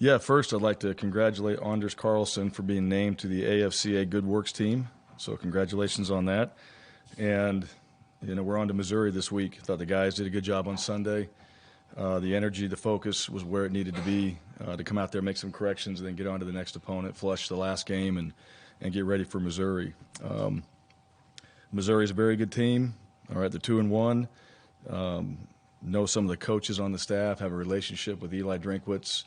Yeah, first I'd like to congratulate Anders Carlson for being named to the AFCA Good Works team. So congratulations on that. And, we're on to Missouri this week. I thought the guys did a good job on Sunday. The energy, the focus was where it needed to be to come out there, make some corrections, and then get on to the next opponent, flush the last game, and get ready for Missouri. Missouri's a very good team. All right, they're 2-1. Know some of the coaches on the staff, have a relationship with Eli Drinkwitz,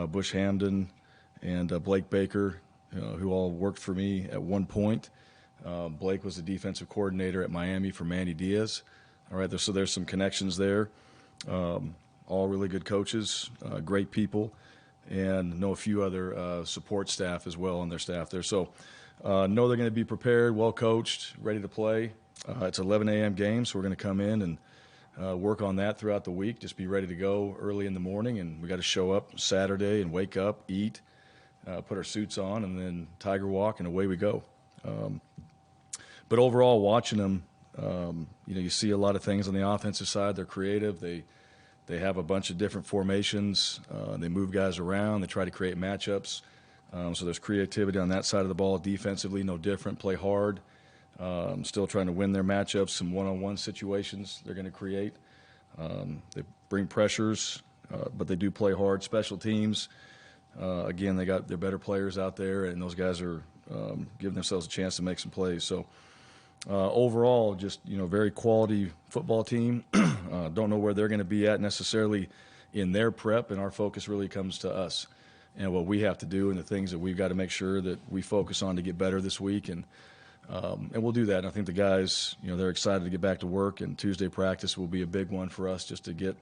Bush Hamden, and Blake Baker, who all worked for me at one point. Blake was the defensive coordinator at Miami for Manny Diaz. All right, so there's some connections there. All really good coaches, great people, and know a few other support staff as well on their staff there. So know they're going to be prepared, well coached, ready to play. It's 11 a.m. game, so we're going to come in and work on that throughout the week. Just be ready to go early in the morning, and we got to show up Saturday and wake up, eat, put our suits on, and then Tiger walk, and away we go. But overall, watching them, you see a lot of things on the offensive side. They're creative. They have a bunch of different formations. They move guys around. They try to create matchups. So there's creativity on that side of the ball. Defensively, no different. Play hard. Still trying to win their matchups. Some one-on-one situations they're going to create. They bring pressures, but they do play hard. Special teams, again, they got their better players out there, and those guys are giving themselves a chance to make some plays. So overall, just very quality football team. Don't know where they're going to be at necessarily in their prep, and our focus really comes to us and what we have to do and the things that we've got to make sure that we focus on to get better this week, and we'll do that. And I think the guys, they're excited to get back to work, and Tuesday practice will be a big one for us just to get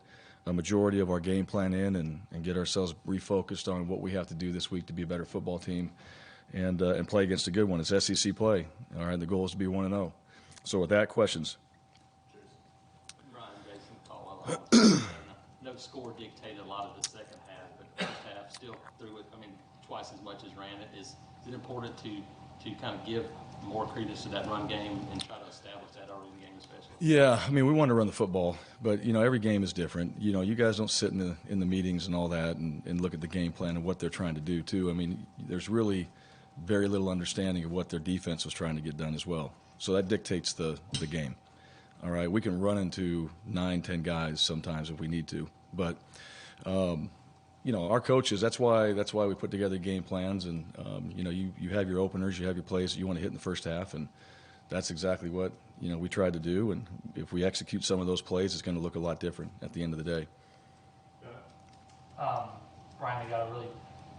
a majority of our game plan in and get ourselves refocused on what we have to do this week to be a better football team and play against a good one. It's SEC play. All right, the goal is to be 1-0. So with that, questions? Ryan, Jason, Caldwell. No score dictated a lot of the second half, but first half still threw it. Twice as much as ran it. Is it important to kind of give more credence to that run game and try to establish that early in the game, especially? Yeah, we want to run the football, but every game is different. You guys don't sit in the meetings and all that and look at the game plan and what they're trying to do too. There's really very little understanding of what their defense was trying to get done as well. So that dictates the game. All right, we can run into 9-10 guys sometimes if we need to, but our coaches. That's why we put together game plans, and you have your openers, you have your plays that you want to hit in the first half, and that's exactly what we tried to do. And if we execute some of those plays, it's going to look a lot different at the end of the day. Bryan, they got a really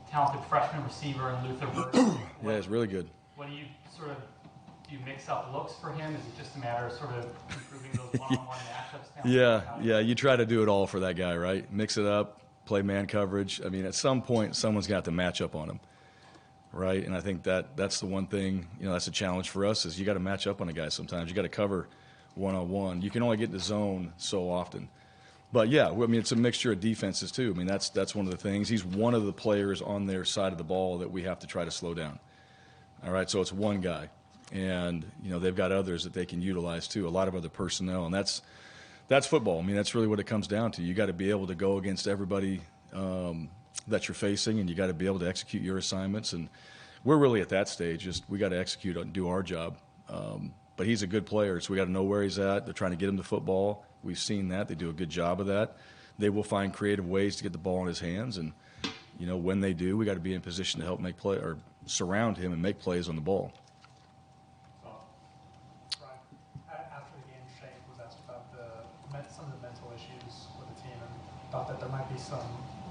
talented freshman receiver in Luther Burton. Yeah, he's really good. What do you do you mix up looks for him? Is it just a matter of sort of improving those one-on-one matchups? Yeah, you try to do it all for that guy, right? Mix it up, play man coverage. At some point, someone's got to match up on him, right? And I think that's the one thing, that's a challenge for us is you got to match up on a guy sometimes. You got to cover one-on-one. You can only get in the zone so often. But, yeah, it's a mixture of defenses too. That's one of the things. He's one of the players on their side of the ball that we have to try to slow down. All right, so it's one guy. And, they've got others that they can utilize too, a lot of other personnel. And that's football. That's really what it comes down to. You got to be able to go against everybody that you're facing, and you got to be able to execute your assignments. And we're really at that stage. Just we got to execute and do our job. But he's a good player, so we got to know where he's at. They're trying to get him to football. We've seen that. They do a good job of that. They will find creative ways to get the ball in his hands. And, when they do, we got to be in position to help make play or surround him and make plays on the ball. After the game, Shane was asked about some of the mental issues with the team and thought that there might be some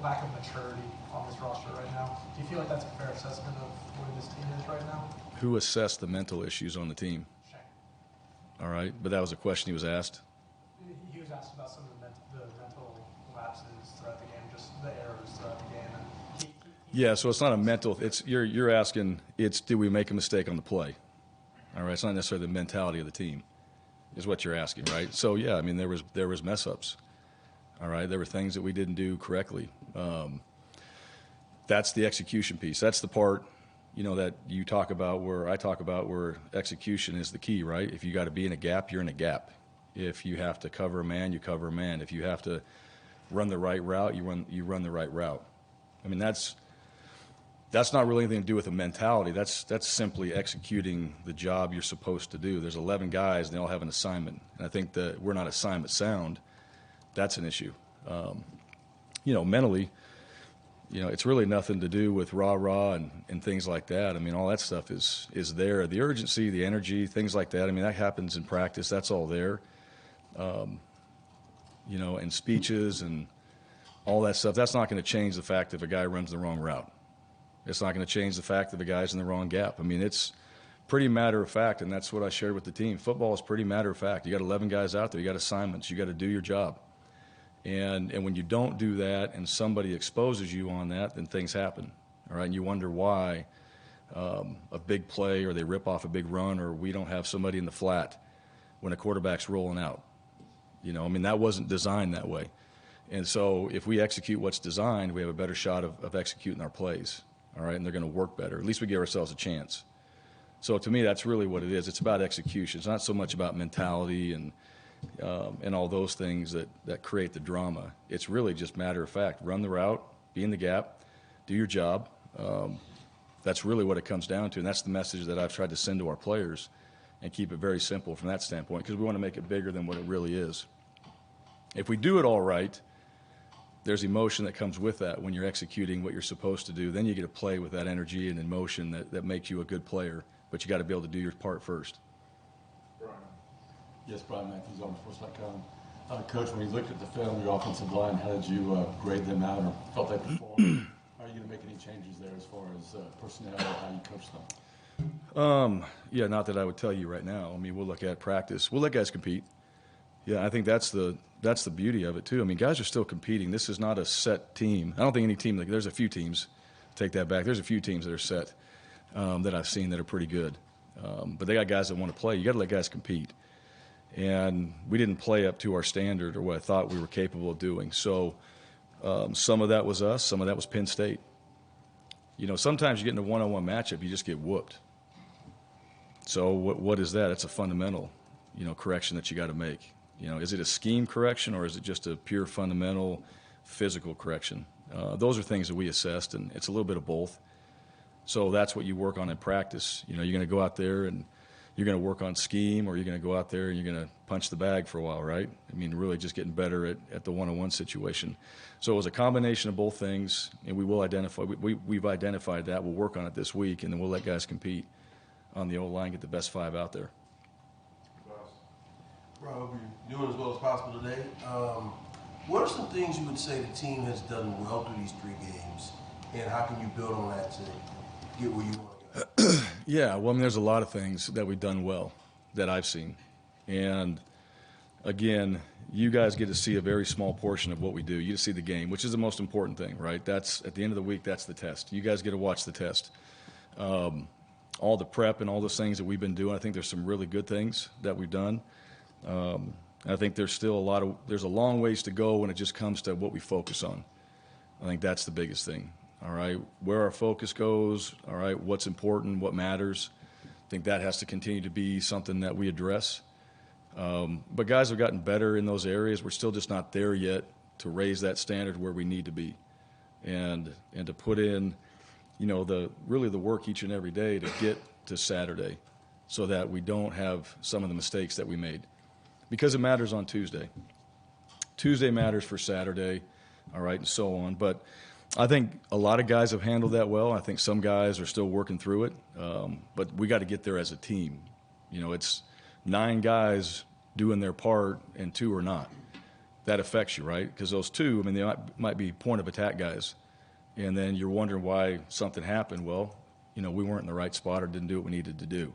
lack of maturity on this roster right now. Do you feel like that's a fair assessment of where this team is right now? Who assessed the mental issues on the team? Shane. All right, but that was a question he was asked? He was asked about some of the mental lapses throughout the game, just the errors throughout the game. And yeah, so it's not a mental. It's you're asking. It's did we make a mistake on the play? All right, it's not necessarily the mentality of the team, is what you're asking, right? So yeah, there was mess ups. All right, there were things that we didn't do correctly. That's the execution piece. That's the part, that you talk about where I talk about where execution is the key, right? If you got to be in a gap, you're in a gap. If you have to cover a man, you cover a man. If you have to run the right route, you run the right route. I mean, that's not really anything to do with a mentality. That's simply executing the job you're supposed to do. There's 11 guys, and they all have an assignment. And I think that we're not assignment sound. That's an issue. Mentally, it's really nothing to do with rah-rah and things like that. I mean, all that stuff is there. The urgency, the energy, things like that, I mean, that happens in practice. That's all there. And speeches and all that stuff, that's not going to change the fact if a guy runs the wrong route. It's not going to change the fact that the guy's in the wrong gap. I mean, it's pretty matter of fact, and that's what I shared with the team. Football is pretty matter of fact. You got 11 guys out there. You got assignments. You got to do your job. And when you don't do that and somebody exposes you on that, then things happen, all right? And you wonder why a big play or they rip off a big run or we don't have somebody in the flat when a quarterback's rolling out. That wasn't designed that way. And so if we execute what's designed, we have a better shot of executing our plays, all right? And they're going to work better. At least we give ourselves a chance. So to me, that's really what it is. It's about execution. It's not so much about mentality and all those things that create the drama. It's really just matter of fact. Run the route, be in the gap, do your job. That's really what it comes down to, and that's the message that I've tried to send to our players and keep it very simple from that standpoint because we want to make it bigger than what it really is. If we do it all right, there's emotion that comes with that when you're executing what you're supposed to do. Then you get to play with that energy and emotion that makes you a good player, but you got to be able to do your part first. Yes, Brian Matthews, Auburn. Coach, when you looked at the film, your offensive line, how did you grade them out or felt they performed? Are you going to make any changes there as far as personnel or how you coach them? Yeah, not that I would tell you right now. I mean, we'll look at practice. We'll let guys compete. Yeah, I think that's the beauty of it, too. I mean, guys are still competing. This is not a set team. I don't think any team, there's a few teams, take that back. There's a few teams that are set that I've seen that are pretty good. But they got guys that want to play. You got to let guys compete. And we didn't play up to our standard or what I thought we were capable of doing. So some of that was us. Some of that was Penn State. Sometimes you get in a one-on-one matchup, you just get whooped. So what is that? It's a fundamental, correction that you got to make. Is it a scheme correction or is it just a pure fundamental physical correction? Those are things that we assessed, and it's a little bit of both. So that's what you work on in practice. You're going to go out there and you're going to work on scheme, or you're going to go out there and you're going to punch the bag for a while, right? I mean, really just getting better at the one-on-one situation. So it was a combination of both things, and we will identify. We've identified that. We'll work on it this week, and then we'll let guys compete on the O-line, get the best 5 out there. Rob, I hope you're doing as well as possible today. What are some things you would say the team has done well through these 3 games, and how can you build on that to get where you want to go? Yeah, well, I mean, there's a lot of things that we've done well that I've seen. And, again, you guys get to see a very small portion of what we do. You see the game, which is the most important thing, right? That's at the end of the week, that's the test. You guys get to watch the test. All the prep and all those things that we've been doing, I think there's some really good things that we've done. I think there's still there's a long ways to go when it just comes to what we focus on. I think that's the biggest thing. All right, where our focus goes, all right, what's important, what matters. I think that has to continue to be something that we address. But guys have gotten better in those areas. We're still just not there yet to raise that standard where we need to be, and to put in, the work each and every day to get to Saturday, so that we don't have some of the mistakes that we made, because it matters on Tuesday. Tuesday matters for Saturday, all right, and so on. But I think a lot of guys have handled that well. I think some guys are still working through it, but we got to get there as a team. It's 9 guys doing their part and 2 are not. That affects you, right? Because those 2, I mean, they might be point of attack guys, and then you're wondering why something happened. Well, we weren't in the right spot or didn't do what we needed to do,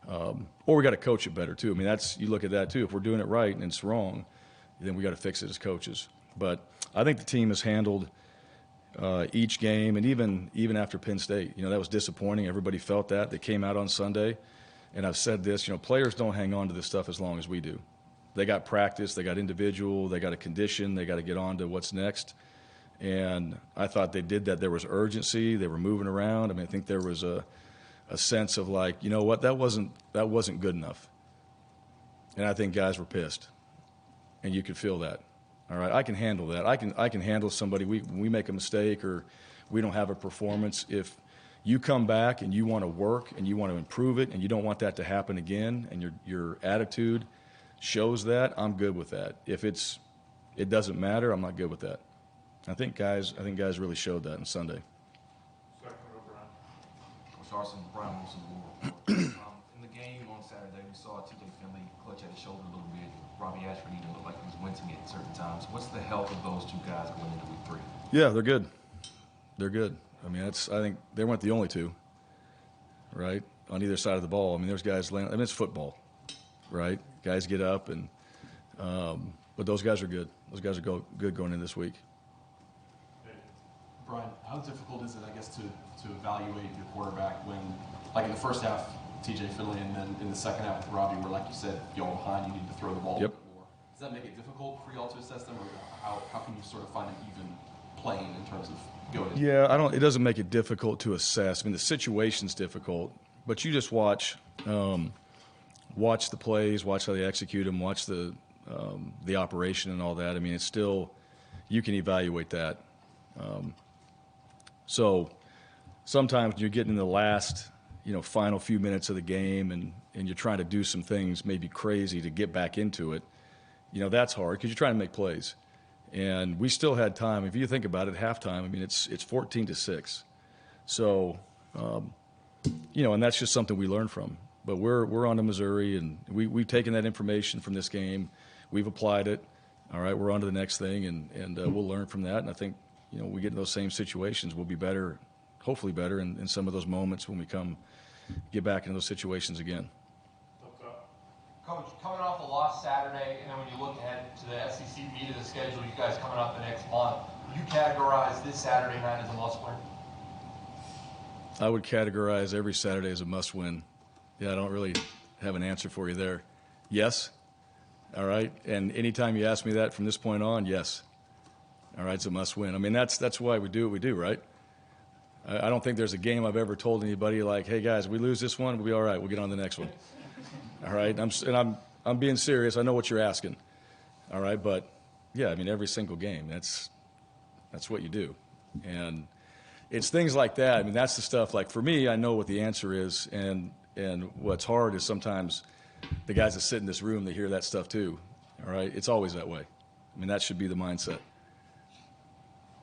or we got to coach it better too. I mean, you look at that too. If we're doing it right and it's wrong, then we got to fix it as coaches. But I think the team has handled each game, and even after Penn State, that was disappointing. Everybody felt that. They came out on Sunday, and I've said this, players don't hang on to this stuff as long as we do. They got practice, they got individual, they got a condition, they got to get on to what's next. And I thought they did that. There was urgency. They were moving around. I mean, I think there was a sense of like, that wasn't good enough. And I think guys were pissed, and you could feel that. All right, I can handle that. I can handle somebody. We make a mistake or we don't have a performance. If you come back and you want to work and you want to improve it and you don't want that to happen again and your attitude shows that, I'm good with that. If it doesn't matter, I'm not good with that. I think guys really showed that on Sunday. Second row, Bryan. Coach Harsin, Bryan Harsin. In the game on Saturday, we saw TJ Finley clutch at his shoulder a little bit. Robbie Ashford even looked like he was wincing at certain times. What's the health of those two guys going into week 3? Yeah, they're good. They're good. I mean, I think they weren't the only two, right, on either side of the ball. I mean, there's guys laying. I mean, it's football, right? Guys get up, but those guys are good. Those guys are good going in this week. Bryan, how difficult is it, I guess, to evaluate your quarterback when, like in the first half, TJ Finley, and then in the second half with Robbie, where, like you said, y'all behind, you need to throw the ball a Yep. bit more. Does that make it difficult for y'all to assess them, or how can you sort of find an even plane in terms of going? Yeah, it doesn't make it difficult to assess. I mean, the situation's difficult, but you just watch the plays, watch how they execute them, watch the operation and all that. I mean, it's still, you can evaluate that. So sometimes you're getting in the last, final few minutes of the game and you're trying to do some things maybe crazy to get back into it. That's hard because you're trying to make plays. And we still had time. If you think about it, halftime, I mean, it's 14-6. So, and that's just something we learned from. But we're on to Missouri, and we've taken that information from this game. We've applied it. All right, we're on to the next thing, and we'll learn from that. And I think, we get in those same situations, we'll be better, hopefully better in some of those moments when we get back into those situations again. Coach, coming off a loss Saturday, and then when you look ahead to the SEC meat of the schedule, you guys coming up the next month, would you categorize this Saturday night as a must-win? I would categorize every Saturday as a must-win. Yeah, I don't really have an answer for you there. Yes. All right. And anytime you ask me that from this point on, yes. All right, it's a must-win. I mean, that's why we do what we do, right? I don't think there's a game I've ever told anybody like, hey, guys, we lose this one, we'll be all right. We'll get on to the next one. All right? I'm being serious. I know what you're asking. All right? But, yeah, I mean, every single game, that's what you do. And it's things like that. I mean, that's the stuff. Like, for me, I know what the answer is. And what's hard is sometimes the guys that sit in this room, they hear that stuff too. All right? It's always that way. I mean, that should be the mindset.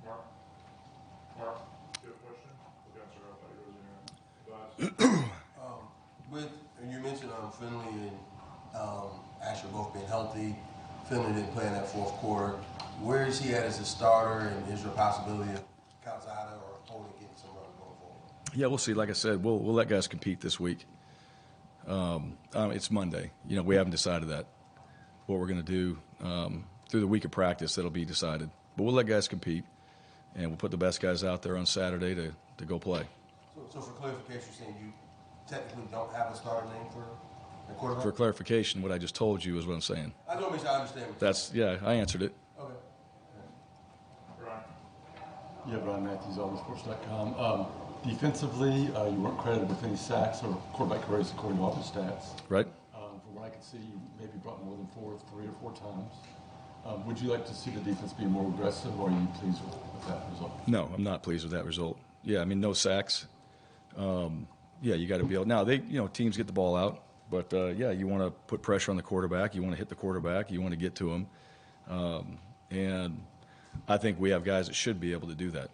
Mark, do you have a question? We'll answer it. I thought you were in And you mentioned Finley and Asher both being healthy. Finley didn't play in that fourth quarter. Where is he at as a starter, and is there a possibility of Calzada or Holy getting some run going forward? Yeah, we'll see. Like I said, we'll let guys compete this week. It's Monday. We haven't decided that, what we're going to do. Through the week of practice, that'll be decided. But we'll let guys compete, and we'll put the best guys out there on Saturday to go play. So for clarification, you're saying you technically don't have a starter name for a quarterback? For clarification, what I just told you is what I'm saying. I just want to make sure I understand. I answered it. Okay. Bryan. Yeah, Brian Matthews, AuburnSports.com. Defensively, you weren't credited with any sacks or quarterback hurries according to all the stats. Right? From what I could see, you maybe brought more than 3 or 4 times. Would you like to see the defense be more aggressive, or are you pleased with that result? No, I'm not pleased with that result. Yeah, I mean, no sacks. Yeah, you got to be able. Now, teams get the ball out, but, you want to put pressure on the quarterback. You want to hit the quarterback. You want to get to him. And I think we have guys that should be able to do that.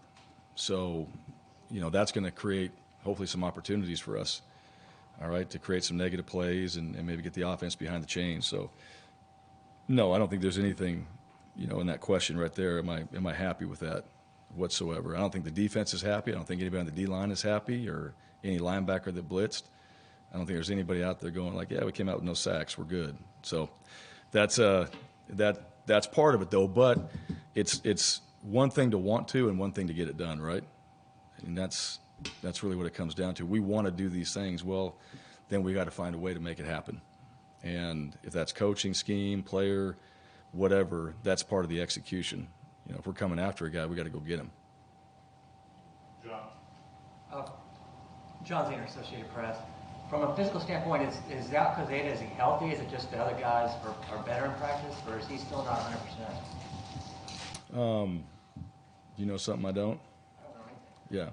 So, that's going to create, hopefully, some opportunities for us, all right, to create some negative plays and maybe get the offense behind the chains. So, no, I don't think there's anything, in that question right there. Am I happy with that whatsoever? I don't think the defense is happy. I don't think anybody on the D-line is happy, or any linebacker that blitzed. I don't think there's anybody out there going like, yeah, we came out with no sacks, we're good. So that's part of it, though. But it's one thing to want to and one thing to get it done, right? And that's really what it comes down to. We want to do these things. Well, then we got to find a way to make it happen. And if that's coaching, scheme, player, whatever, that's part of the execution. If we're coming after a guy, we got to go get him. John. John Zener, Associated Press. From a physical standpoint, is Calzada, is he healthy? Is it just the other guys are better in practice, or is he still not 100%? You know something I don't? I don't know Yeah.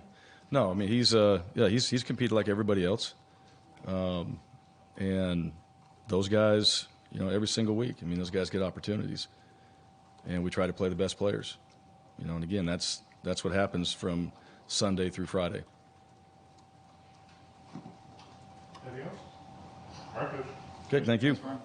No, I mean, he's competed like everybody else. And those guys, every single week, I mean, those guys get opportunities. And we try to play the best players. And again, that's what happens from Sunday through Friday. Anything else? All right, Coach. Okay, thank you. Thanks, Brian.